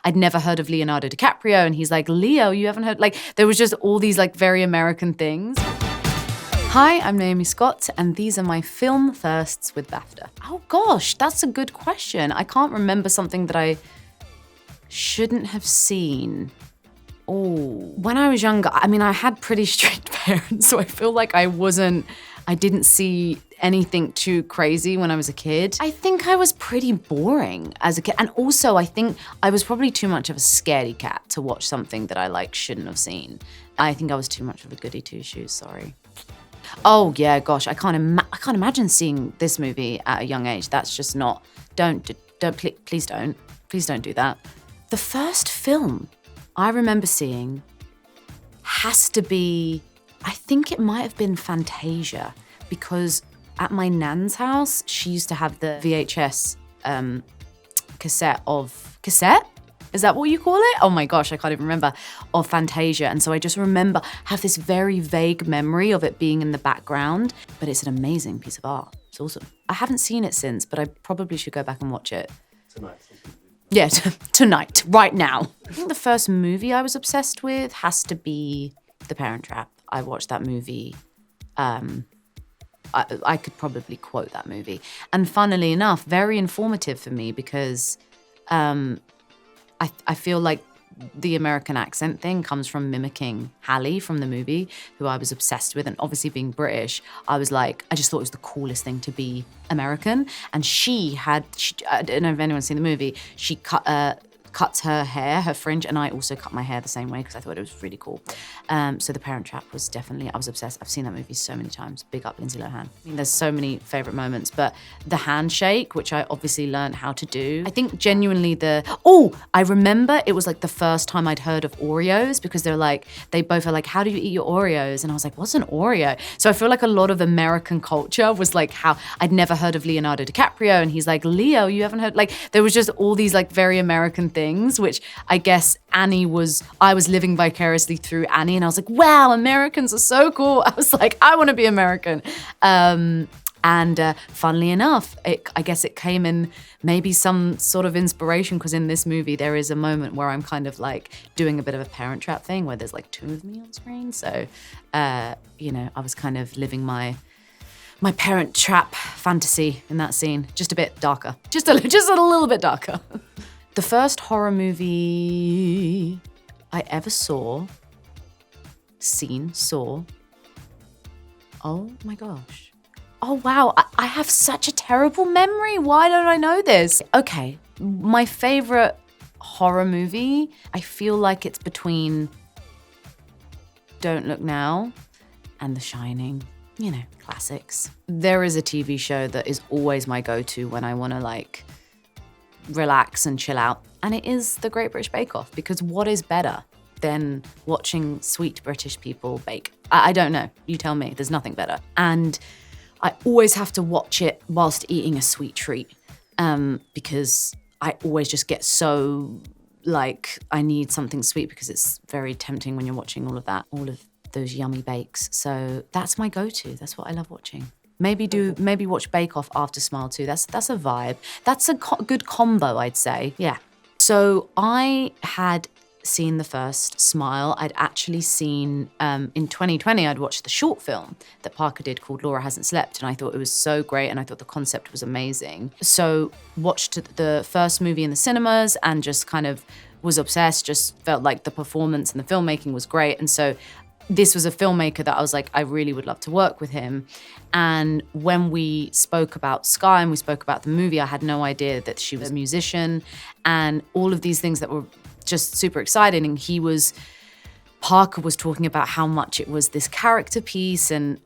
I'd never heard of Leonardo DiCaprio. And he's like, Leo, you haven't heard? Like, there was just all these like very American things. Hi, I'm Naomi Scott, and these are my film thirsts with BAFTA. Oh gosh, that's a good question. I can't remember something that I shouldn't have seen. Oh, when I was younger, I mean, I had pretty strict parents, so I feel like I didn't see anything too crazy when I was a kid. I think I was pretty boring as a kid. And also I think I was probably too much of a scaredy cat to watch something that I like shouldn't have seen. I think I was too much of a goody two-shoes, sorry. Oh yeah, gosh, I can't imagine seeing this movie at a young age. That's just not, please don't do that. The first film I remember seeing has to be, I think it might have been Fantasia, because at my nan's house, she used to have the VHS cassette? Is that what you call it? Oh my gosh, I can't even remember, of Fantasia. And so I just have this very vague memory of it being in the background, but it's an amazing piece of art. It's awesome. I haven't seen it since, but I probably should go back and watch it. Tonight. Yeah, tonight, right now. I think the first movie I was obsessed with has to be The Parent Trap. I watched that movie. I could probably quote that movie. And funnily enough, very informative for me because I feel like the American accent thing comes from mimicking Hallie from the movie, who I was obsessed with. And obviously being British, I just thought it was the coolest thing to be American. And I don't know if anyone's seen the movie, she cuts her hair, her fringe, and I also cut my hair the same way because I thought it was really cool. So The Parent Trap was definitely, I was obsessed. I've seen that movie so many times. Big up Lindsay Lohan. I mean, there's so many favorite moments, but the handshake, which I obviously learned how to do. I think genuinely I remember it was like the first time I'd heard of Oreos, because they both are like, how do you eat your Oreos? And I was like, what's an Oreo? So I feel like a lot of American culture was like how I'd never heard of Leonardo DiCaprio. And he's like, Leo, you haven't heard? Like, there was just all these like very American things, which I guess I was living vicariously through Annie, and I was like, wow, Americans are so cool. I was like, I want to be American. And funnily enough, I guess it came in maybe some sort of inspiration, because in this movie there is a moment where I'm kind of like doing a bit of a Parent Trap thing where there's like two of me on screen. So, I was kind of living my Parent Trap fantasy in that scene, just a bit darker, just a little bit darker. The first horror movie I ever saw. Oh my gosh. Oh wow, I have such a terrible memory. Why don't I know this? Okay, my favorite horror movie, I feel like it's between Don't Look Now and The Shining. Classics. There is a TV show that is always my go-to when I want to like relax and chill out, and it is The Great British Bake Off, because what is better than watching sweet British people bake? I don't know, you tell me. There's nothing better. And I always have to watch it whilst eating a sweet treat, because I always just get so like I need something sweet, because it's very tempting when you're watching all of those yummy bakes. So that's my go-to. That's what I love watching. Maybe watch Bake Off after Smile 2. That's a vibe. That's a good combo, I'd say. Yeah. So I had seen the first Smile. I'd actually seen, in 2020, I'd watched the short film that Parker did called Laura Hasn't Slept, and I thought it was so great, and I thought the concept was amazing. So watched the first movie in the cinemas and just kind of was obsessed, just felt like the performance and the filmmaking was great. And so this was a filmmaker that I was like, I really would love to work with him. And when we spoke about Sky and we spoke about the movie, I had no idea that she was a musician and all of these things that were just super exciting. And Parker was talking about how much it was this character piece, and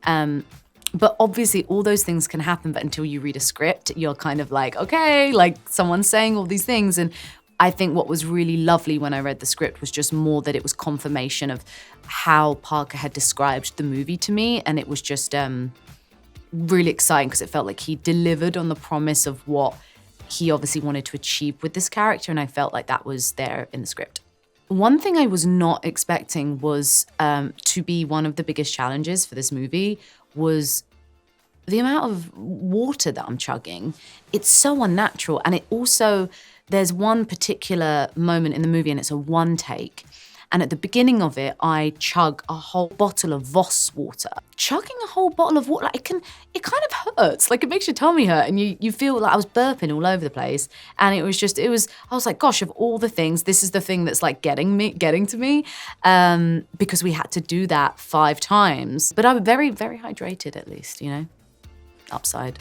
but obviously all those things can happen, but until you read a script, you're kind of like, okay, like someone's saying all these things. And I think what was really lovely when I read the script was just more that it was confirmation of how Parker had described the movie to me. And it was just really exciting because it felt like he delivered on the promise of what he obviously wanted to achieve with this character. And I felt like that was there in the script. One thing I was not expecting was to be one of the biggest challenges for this movie was the amount of water that I'm chugging. It's so unnatural. And it also there's one particular moment in the movie, and it's a one take. And at the beginning of it, I chug a whole bottle of Voss water. Chugging a whole bottle of water, like it kind of hurts. Like it makes your tummy hurt, and you feel like I was burping all over the place. And I was like, gosh, of all the things, this is the thing that's like getting to me, because we had to do that 5 times. But I was very, very hydrated at least, upside.